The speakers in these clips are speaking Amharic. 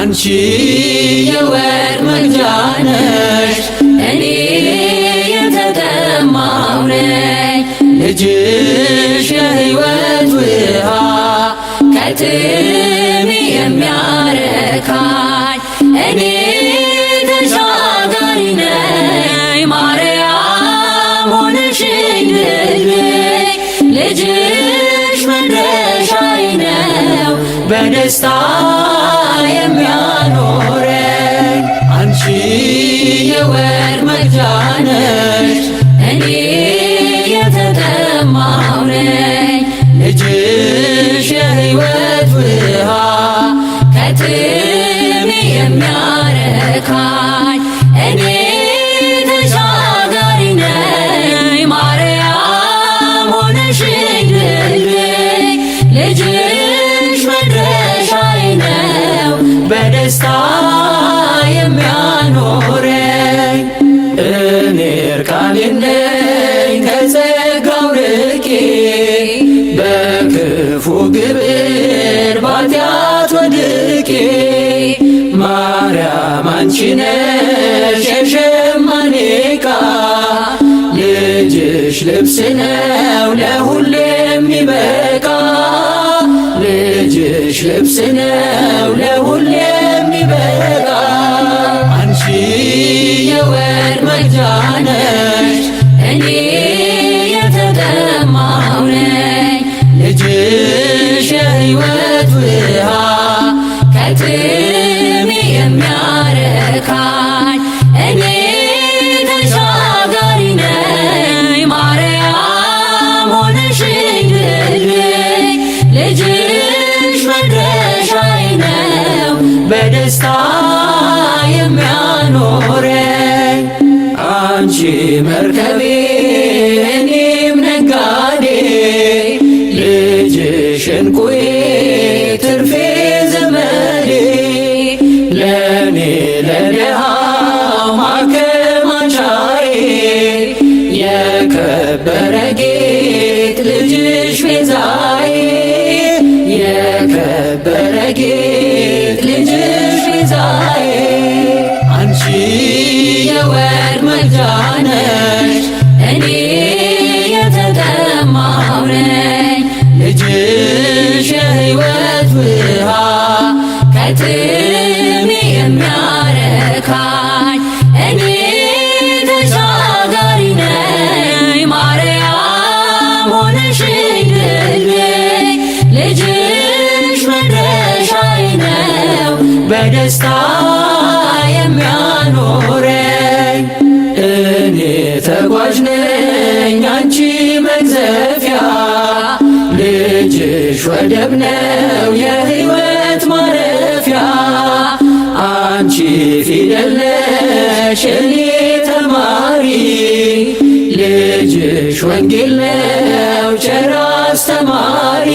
አንቺ የወርቅ መቅጃ ነሽ እኔ የተጠማሁ ነኝ ልጅሽ የሕይወት ውሃ ከጥሜ የሚያረካኝ እኔ ተሻጋሪ ነኝ ማርያም ሆነሽኝ ድልድይ ልጅሽ መድረሻዬ ነው በደስታ የሚያኖረኝ አንቺ የወርቅ መቅጃ ነሽ እኔ የተጠማሁ ነኝ ልጅሽ የሕይወት ውሃ ከጥሜ የሚያረካኝ እኔ ተሻጋሪ ነኝ ማርያም ሆነሽኝ ድልድይ ልጅሽ መድረሻዬ ነው በደስታ የሚያኖረኝ እኔ እርቃኔን ነኝ ከጸጋው ርቄ በክፉ ግብር ባጢአት ወድቄ ማርያም አንቺ ነሽ የሸማኔ ዕቃ ልጅሽ ልብስ ነው ለሁሌ የሚበቃ ልጅሽ ልብስ ነው ለሁሌ የሚበቃ አንቺ የወርቅ መቅጃ ነሽ እኔ የተጠማሁ ነኝ ልጅሽ የሕይወት ውሃ ከጥሜ የሚያረካኝ እኔ ተሻጋሪ ነኝ ማርያም ሆነሽኝ ድልድይ ልጅሽ መድረሻዬ ነው በደስታ የሚያኖረኝ አንቺ መርከቤ እኔም ነጋዴ ልጅሽ እንቁዬ ትርፌ ዘመዴ ለእኔ ለድሃው ማከማቻዬ የከበረ ጌጥ ልጅሽ ቤዛዬ የከበረ ጌጥ ልጅሽ ቤዛዬ አንቺ የወርቅ መቅጃ ነሽ እኔ የተጠማሁ ነኝ ልጅሽ የሕይወት ውሃ ከጥሜ የሚያረካኝ እኔ ተሻጋሪ ነኝ ማርያም ሆነሽኝ ድልድይ ልጅሽ መድረሻዬ ነው በደስታ የሚያኖረኝ እኔ ተጓዥ ነኝ አንቺ መቅዘፊያ ልጅሽ ወደብ ነው የሕይወት ማረፊያ አንቺ ፊደል ነሽ እኔ ተማሪ ልጅሽ ወንጌል ነው ቸር አስተማሪ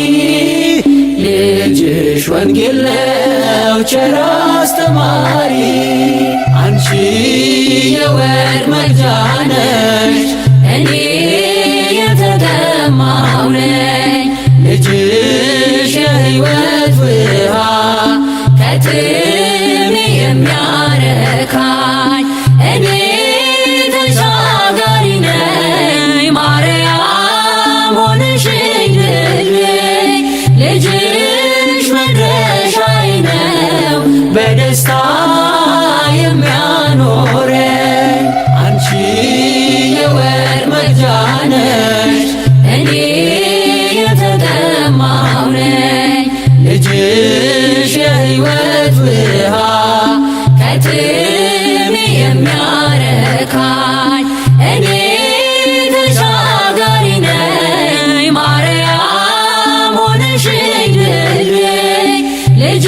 ልጅሽ ወንጌል ነው ቸር አስተማሪ አንቺ የወርቅ መቅጃ ነሽ እኔ የተጠማሁ ነኝ ልጅሽ የሕይወት ውሃ ከጥሜ የሚያረካኝ እኔ ተሻጋሪ ነኝ ማርያም ሆነሽኝ ድልድይ ልጅሽ መድረሻዬ ነው በደስታ የሚያኖረኝ አንቺ የወርቅ መቅጃ ነሽ እኔ የተጠማሁ ነኝ ልጅሽ የሕይወት ውሃ ከጥሜ የሚያረካኝ እኔ ተሻጋሪ ነኝ ማርያም ሆነሽኝ ድልድይ ልጅ